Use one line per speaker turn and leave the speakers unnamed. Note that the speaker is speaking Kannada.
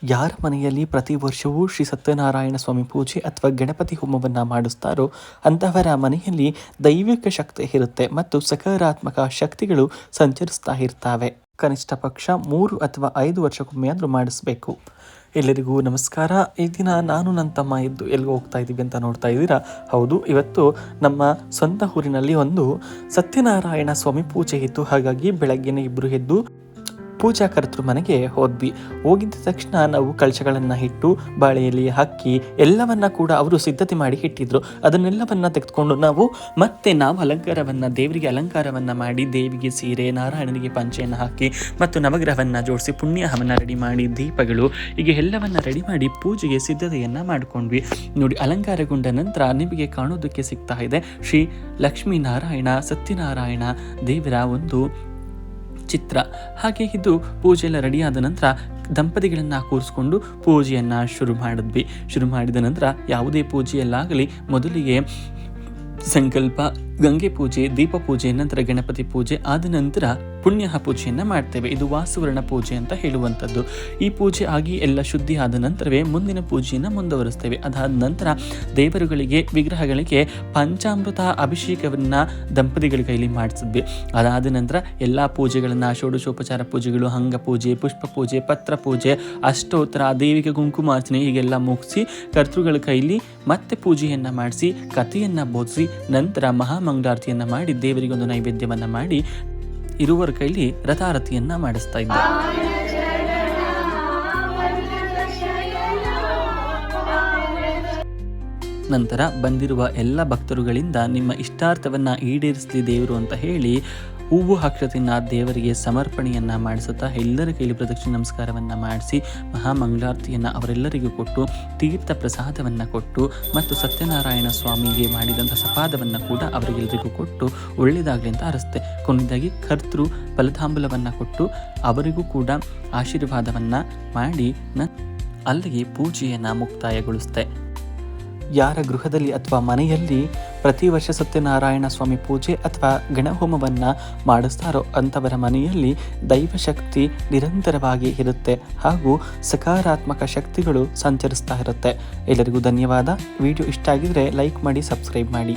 ಯಾರ ಮನೆಯಲ್ಲಿ ಪ್ರತಿ ವರ್ಷವೂ ಶ್ರೀ ಸತ್ಯನಾರಾಯಣ ಸ್ವಾಮಿ ಪೂಜೆ ಅಥವಾ ಗಣಪತಿ ಹೋಮವನ್ನು ಮಾಡಿಸ್ತಾರೋ ಅಂತಹವರ ಮನೆಯಲ್ಲಿ ದೈವಿಕ ಶಕ್ತಿ ಇರುತ್ತೆ ಮತ್ತು ಸಕಾರಾತ್ಮಕ ಶಕ್ತಿಗಳು ಸಂಚರಿಸ್ತಾ ಇರ್ತವೆ. ಕನಿಷ್ಠ ಪಕ್ಷ 3 ಅಥವಾ 5 ವರ್ಷಕ್ಕೊಮ್ಮೆ ಆದರೂ ಮಾಡಿಸ್ಬೇಕು. ಎಲ್ಲರಿಗೂ ನಮಸ್ಕಾರ. ಈ ದಿನ ನಾನು ನನ್ನ ತಮ್ಮ ಎದ್ದು ಎಲ್ಲಿಗೆ ಹೋಗ್ತಾ ಇದ್ದೀವಿ ಅಂತ ನೋಡ್ತಾ ಇದ್ದೀರಾ? ಹೌದು, ಇವತ್ತು ನಮ್ಮ ಸ್ವಂತ ಊರಿನಲ್ಲಿ ಒಂದು ಸತ್ಯನಾರಾಯಣ ಸ್ವಾಮಿ ಪೂಜೆ ಇತ್ತು. ಹಾಗಾಗಿ ಬೆಳಗ್ಗೆನೇ ಇಬ್ಬರು ಎದ್ದು ಪೂಜಾ ಕರ್ತೃ ಮನೆಗೆ ಹೋದ್ವಿ. ಹೋಗಿದ್ದ ತಕ್ಷಣ ನಾವು ಕಳಶಗಳನ್ನು ಇಟ್ಟು ಬಾಳೆಯಲ್ಲಿ ಹಾಕಿ ಎಲ್ಲವನ್ನ ಕೂಡ ಅವರು ಸಿದ್ಧತೆ ಮಾಡಿ ಇಟ್ಟಿದ್ರು. ಅದನ್ನೆಲ್ಲವನ್ನ ತೆಗೆದುಕೊಂಡು ನಾವು ಅಲಂಕಾರವನ್ನು ದೇವರಿಗೆ ಅಲಂಕಾರವನ್ನು ಮಾಡಿ ದೇವಿಗೆ ಸೀರೆ, ನಾರಾಯಣನಿಗೆ ಪಂಚೆಯನ್ನು ಹಾಕಿ ಮತ್ತು ನವಗ್ರಹವನ್ನು ಜೋಡಿಸಿ ಪುಣ್ಯಹವನ್ನು ರೆಡಿ ಮಾಡಿ ದೀಪಗಳು ಹೀಗೆ ಎಲ್ಲವನ್ನ ರೆಡಿ ಮಾಡಿ ಪೂಜೆಗೆ ಸಿದ್ಧತೆಯನ್ನು ಮಾಡಿಕೊಂಡ್ವಿ. ನೋಡಿ, ಅಲಂಕಾರಗೊಂಡ ನಂತರ ನಿಮಗೆ ಕಾಣೋದಕ್ಕೆ ಸಿಗ್ತಾ ಇದೆ ಶ್ರೀ ಲಕ್ಷ್ಮೀನಾರಾಯಣ ಸತ್ಯನಾರಾಯಣ ದೇವರ ಒಂದು ಚಿತ್ರ. ಹಾಗೆ ಇದು ಪೂಜೆ ಎಲ್ಲ ರೆಡಿಯಾದ ನಂತರ ದಂಪತಿಗಳನ್ನು ಕೂರಿಸ್ಕೊಂಡು ಪೂಜೆಯನ್ನು ಶುರು ಮಾಡಿದ ನಂತರ ಯಾವುದೇ ಪೂಜೆಯಲ್ಲಾಗಲಿ ಮೊದಲಿಗೆ ಸಂಕಲ್ಪ, ಗಂಗೆ ಪೂಜೆ, ದೀಪ ಪೂಜೆ, ನಂತರ ಗಣಪತಿ ಪೂಜೆ ಆದ ನಂತರ ಪುಣ್ಯ ಪೂಜೆಯನ್ನು ಮಾಡ್ತೇವೆ. ಇದು ವಾಸುವರ್ಣ ಪೂಜೆ ಅಂತ ಹೇಳುವಂಥದ್ದು. ಈ ಪೂಜೆ ಆಗಿ ಎಲ್ಲ ಶುದ್ಧಿ ಆದ ನಂತರವೇ ಮುಂದಿನ ಪೂಜೆಯನ್ನು ಮುಂದುವರಿಸ್ತೇವೆ. ಅದಾದ ನಂತರ ದೇವರುಗಳಿಗೆ, ವಿಗ್ರಹಗಳಿಗೆ ಪಂಚಾಮೃತ ಅಭಿಷೇಕವನ್ನು ದಂಪತಿಗಳ ಕೈಲಿ ಮಾಡಿಸಿದ್ವಿ. ಅದಾದ ನಂತರ ಎಲ್ಲ ಪೂಜೆಗಳನ್ನು, ಷೋಡಶೋಪಚಾರ ಪೂಜೆಗಳು, ಅಂಗ ಪೂಜೆ, ಪುಷ್ಪ ಪೂಜೆ, ಪತ್ರ ಪೂಜೆ, ಅಷ್ಟೋತ್ತರ, ದೇವಿಗೆ ಕುಂಕುಮಾರ್ಚನೆ ಹೀಗೆಲ್ಲ ಮುಗಿಸಿ ಕರ್ತೃಗಳ ಕೈಲಿ ಮತ್ತೆ ಪೂಜೆಯನ್ನು ಮಾಡಿಸಿ ಕಥೆಯನ್ನು ಬೋಧಿಸಿ ನಂತರ ಮಹಾಮಂಗಳಾರತಿಯನ್ನು ಮಾಡಿ ದೇವರಿಗೆ ಒಂದು ನೈವೇದ್ಯವನ್ನು ಮಾಡಿ ಇರುವರ ಕೈಲಿ ರಥಾರತಿಯನ್ನು ಮಾಡಿಸ್ತಾ ಇದ್ದೆ. ನಂತರ ಬಂದಿರುವ ಎಲ್ಲ ಭಕ್ತರುಗಳಿಂದ ನಿಮ್ಮ ಇಷ್ಟಾರ್ಥವನ್ನು ಈಡೇರಿಸಲಿ ದೇವರು ಅಂತ ಹೇಳಿ ಹೂವು ಅಕ್ಷತೆಯನ್ನು ದೇವರಿಗೆ ಸಮರ್ಪಣೆಯನ್ನು ಮಾಡಿಸುತ್ತಾ ಎಲ್ಲರ ಕೈಲಿ ಪ್ರದಕ್ಷಿಣೆ ನಮಸ್ಕಾರವನ್ನು ಮಾಡಿಸಿ ಮಹಾಮಂಗಳಾರತಿಯನ್ನು ಅವರೆಲ್ಲರಿಗೂ ಕೊಟ್ಟು ತೀರ್ಥ ಪ್ರಸಾದವನ್ನು ಕೊಟ್ಟು ಮತ್ತು ಸತ್ಯನಾರಾಯಣ ಸ್ವಾಮಿಗೆ ಮಾಡಿದಂಥ ಸಪಾದವನ್ನು ಕೂಡ ಅವರಿಗೆಲ್ಲರಿಗೂ ಕೊಟ್ಟು ಒಳ್ಳೆಯದಾಗಲಿ ಅಂತ ಅರಸ್ತೆ. ಕೊನೆಯದಾಗಿ ಕರ್ತೃ ಫಲತಾಂಬೂಲವನ್ನು ಕೊಟ್ಟು ಅವರಿಗೂ ಕೂಡ ಆಶೀರ್ವಾದವನ್ನು ಮಾಡಿ ಅಲ್ಲಿಗೆ ಪೂಜೆಯನ್ನು ಮುಕ್ತಾಯಗೊಳಿಸ್ತೆ. ಯಾರ ಗೃಹದಲ್ಲಿ ಅಥವಾ ಮನೆಯಲ್ಲಿ ಪ್ರತಿ ವರ್ಷ ಸತ್ಯನಾರಾಯಣ ಸ್ವಾಮಿ ಪೂಜೆ ಅಥವಾ ಗಣಹೋಮವನ್ನು ಮಾಡಿಸ್ತಾರೋ ಅಂಥವರ ಮನೆಯಲ್ಲಿ ದೈವಶಕ್ತಿ ನಿರಂತರವಾಗಿ ಇರುತ್ತೆ ಹಾಗೂ ಸಕಾರಾತ್ಮಕ ಶಕ್ತಿಗಳು ಸಂಚರಿಸ್ತಾ ಇರುತ್ತೆ. ಎಲ್ಲರಿಗೂ ಧನ್ಯವಾದ. ವಿಡಿಯೋ ಇಷ್ಟ ಆಗಿದ್ರೆ ಲೈಕ್ ಮಾಡಿ, ಸಬ್ಸ್ಕ್ರೈಬ್ ಮಾಡಿ.